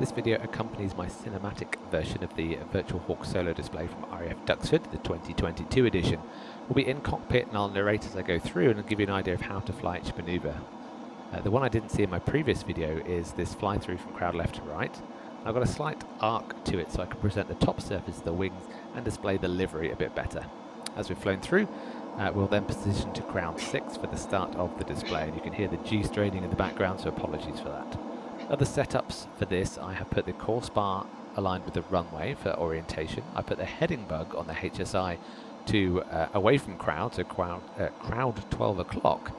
This video accompanies my cinematic version of the Virtual Hawk solo display from RAF Duxford, the 2022 edition. We'll be in cockpit and I'll narrate as I go through and I'll give you an idea of how to fly each manoeuvre. The one I didn't see in my previous video is this fly through from crowd left to right. I've got a slight arc to it so I can present the top surface of the wings and display the livery a bit better. As we've flown through, we'll then position to ground 6 for the start of the display, and you can hear the G straining in the background, so apologies for that. Other setups for this, I have put the course bar aligned with the runway for orientation. I put the heading bug on the HSI to away from crowd, so crowd 12 o'clock.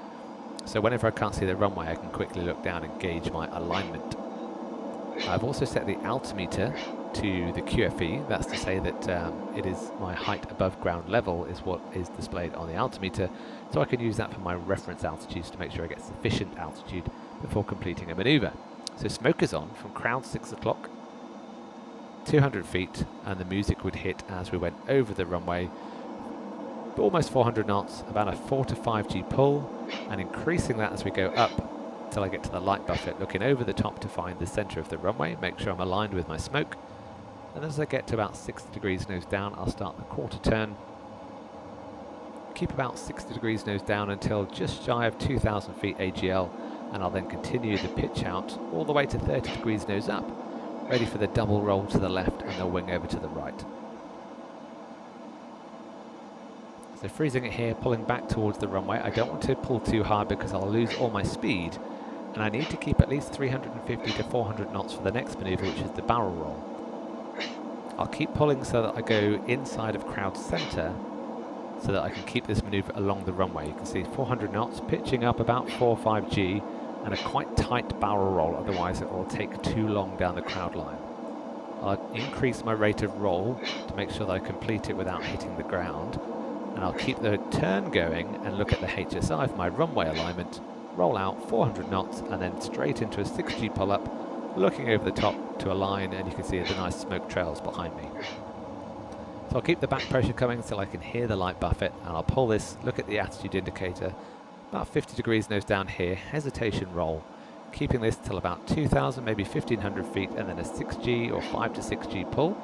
So whenever I can't see the runway, I can quickly look down and gauge my alignment. I've also set the altimeter to the QFE. That's to say that it is my height above ground level is what is displayed on the altimeter, so I can use that for my reference altitudes to make sure I get sufficient altitude before completing a manoeuvre. So smoke is on from crowd 6 o'clock, 200 feet, and the music would hit as we went over the runway, almost 400 knots, about a 4 to 5G pull, and increasing that as we go up until I get to the light buffet, looking over the top to find the center of the runway, make sure I'm aligned with my smoke. And as I get to about 60 degrees nose down, I'll start the quarter turn. Keep about 60 degrees nose down until just shy of 2,000 feet AGL, and I'll then continue the pitch out all the way to 30 degrees nose up, ready for the double roll to the left and the wing over to the right. So freezing it here, pulling back towards the runway. I don't want to pull too hard because I'll lose all my speed, and I need to keep at least 350 to 400 knots for the next maneuver, which is the barrel roll. I'll keep pulling so that I go inside of crowd center so that I can keep this maneuver along the runway. You can see 400 knots, pitching up about 4 or 5G, and a quite tight barrel roll, otherwise it will take too long down the crowd line. I'll increase my rate of roll to make sure that I complete it without hitting the ground, and I'll keep the turn going and look at the HSI for my runway alignment, roll out 400 knots, and then straight into a 6G pull-up, looking over the top to align, and you can see the nice smoke trails behind me. So I'll keep the back pressure coming until I can hear the light buffet, and I'll pull this, look at the attitude indicator, about 50 degrees nose down here, hesitation roll, keeping this till about 2,000, maybe 1,500 feet, and then a 6G or 5 to 6G pull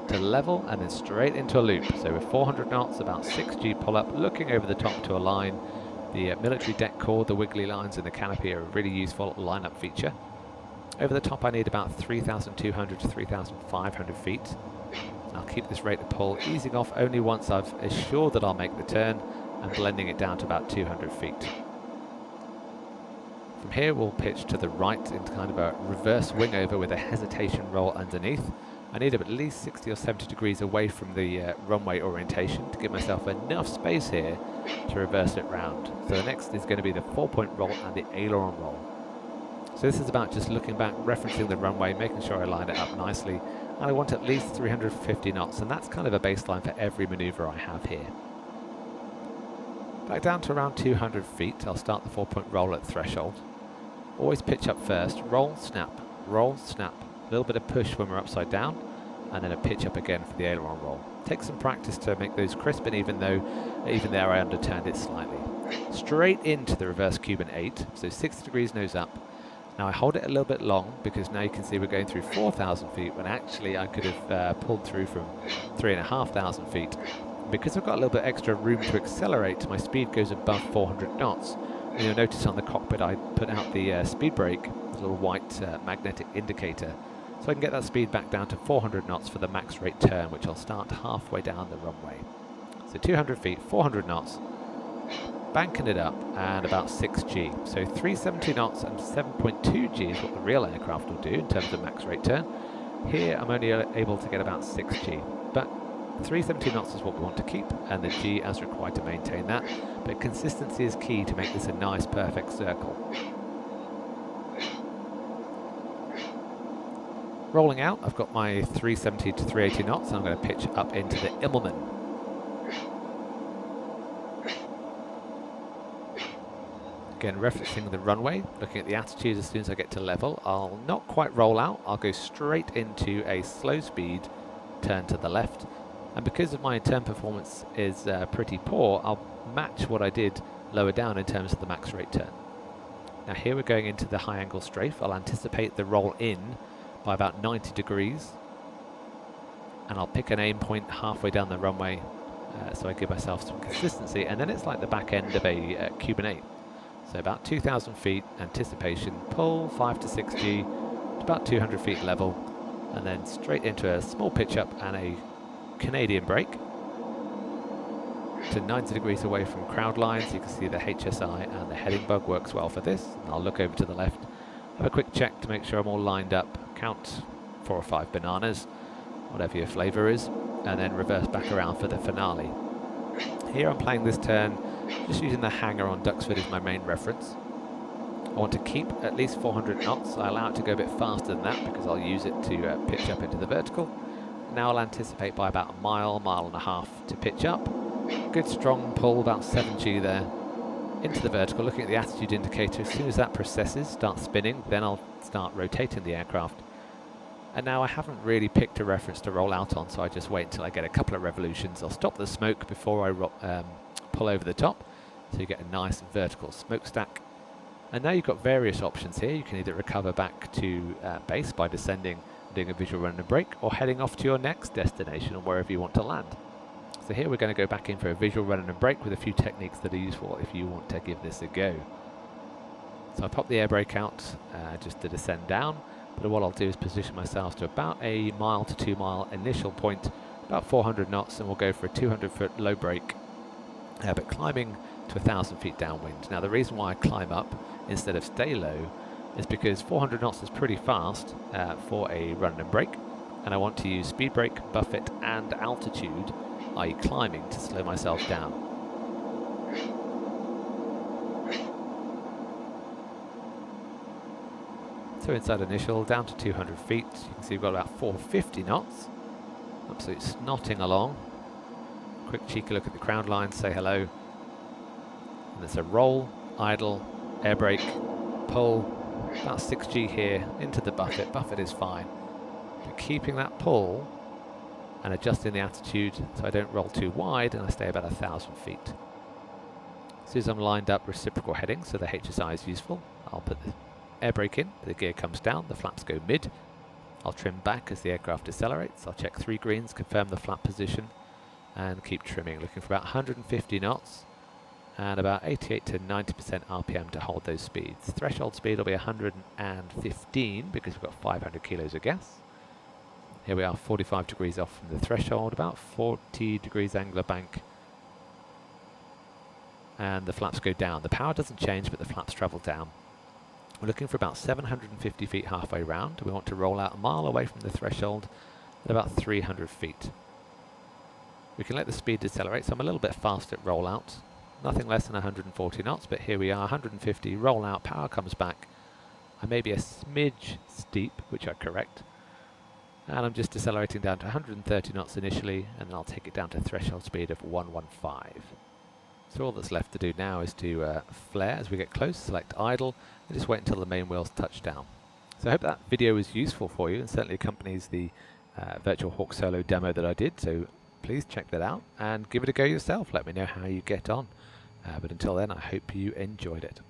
to level, and then straight into a loop. So with 400 knots, about 6G pull up, looking over the top to align. The military deck cord, the wiggly lines in the canopy are a really useful lineup feature. Over the top I need about 3,200 to 3,500 feet. I'll keep this rate of pull easing off only once I've assured that I'll make the turn, and blending it down to about 200 feet. From here we'll pitch to the right into kind of a reverse wing over with a hesitation roll underneath. I need at least 60 or 70 degrees away from the runway orientation to give myself enough space here to reverse it round. So the next is going to be the 4-point roll and the aileron roll. So this is about just looking back, referencing the runway, making sure I line it up nicely, and I want at least 350 knots, and that's kind of a baseline for every maneuver I have here. Back down to around 200 feet, I'll start the 4-point roll at threshold. Always pitch up first, roll, snap, a little bit of push when we're upside down, and then a pitch up again for the aileron roll. Take some practice to make those crisp, and even there I underturned it slightly. Straight into the reverse Cuban 8, so 60 degrees nose up. Now I hold it a little bit long because now you can see we're going through 4,000 feet when actually I could have pulled through from 3,500 feet. Because I've got a little bit extra room to accelerate, my speed goes above 400 knots. And you'll notice on the cockpit I put out the speed brake, the little white magnetic indicator, so I can get that speed back down to 400 knots for the max rate turn, which I'll start halfway down the runway. So 200 feet, 400 knots, banking it up, and about 6G. So 370 knots and 7.2 G is what the real aircraft will do in terms of max rate turn. Here I'm only able to get about 6G, but 370 knots is what we want to keep, and the G as required to maintain that, but consistency is key to make this a nice perfect circle. Rolling out, I've got my 370 to 380 knots, and I'm going to pitch up into the Immelman. Again, referencing the runway, looking at the attitude as soon as I get to level, I'll not quite roll out, I'll go straight into a slow speed turn to the left. And because of my turn performance is pretty poor, I'll match what I did lower down in terms of the max rate turn. Now here we're going into the high angle strafe. I'll anticipate the roll in by about 90 degrees, and I'll pick an aim point halfway down the runway, so I give myself some consistency, and then it's like the back end of a Cuban 8. So about 2,000 feet anticipation, pull 5 to 6G, to about 200 feet level, and then straight into a small pitch up and a Canadian brake to 90 degrees away from crowd lines. You can see the HSI and the heading bug works well for this. And I'll look over to the left, have a quick check to make sure I'm all lined up, count 4 or 5 bananas, whatever your flavour is, and then reverse back around for the finale. Here I'm playing this turn just using the hangar on Duxford as my main reference. I want to keep at least 400 knots. I allow it to go a bit faster than that because I'll use it to pitch up into the vertical. Now I'll anticipate by about a mile, mile and a half to pitch up. Good strong pull, about 7G there, into the vertical, looking at the attitude indicator. As soon as that processes, starts spinning, then I'll start rotating the aircraft. And now I haven't really picked a reference to roll out on, so I just wait until I get a couple of revolutions. I'll stop the smoke before I pull over the top, so you get a nice vertical smokestack. And now you've got various options here. You can either recover back to base by descending, doing a visual run and brake, or heading off to your next destination or wherever you want to land. So here we're going to go back in for a visual run and brake with a few techniques that are useful if you want to give this a go. So I pop the air brake out just to descend down, but what I'll do is position myself to about a mile to 2 mile initial point, about 400 knots, and we'll go for a 200-foot low brake, but climbing to 1,000 feet downwind. Now the reason why I climb up instead of stay low is because 400 knots is pretty fast for a run and brake, and I want to use speed brake, buffet and altitude, i.e. climbing, to slow myself down. So inside initial, down to 200 feet, you can see we've got about 450 knots, absolutely snotting along. Quick cheeky look at the crowd line, say hello, and it's a roll, idle, air brake, pull, about 6G here, into the buffet. Buffet is fine, but keeping that pull and adjusting the attitude so I don't roll too wide and I stay about 1,000 feet. As soon as I'm lined up, reciprocal heading, so the HSI is useful. I'll put the air brake in, the gear comes down, the flaps go mid. I'll trim back as the aircraft decelerates. I'll check 3 greens, confirm the flap position, and keep trimming, looking for about 150 knots and about 88 to 90% RPM to hold those speeds. Threshold speed will be 115 because we've got 500 kilos of gas. Here we are, 45 degrees off from the threshold, about 40 degrees angular bank, and the flaps go down. The power doesn't change, but the flaps travel down. We're looking for about 750 feet halfway round. We want to roll out a mile away from the threshold at about 300 feet. We can let the speed decelerate, so I'm a little bit fast at rollout. Nothing less than 140 knots, but here we are, 150, roll out, power comes back. I may be a smidge steep, which I correct. And I'm just decelerating down to 130 knots initially, and I'll take it down to threshold speed of 115. So all that's left to do now is to flare as we get close, select idle, and just wait until the main wheels touch down. So I hope that video was useful for you and certainly accompanies the Virtual Hawk Solo demo that I did. So please check that out and give it a go yourself. Let me know how you get on. But until then, I hope you enjoyed it.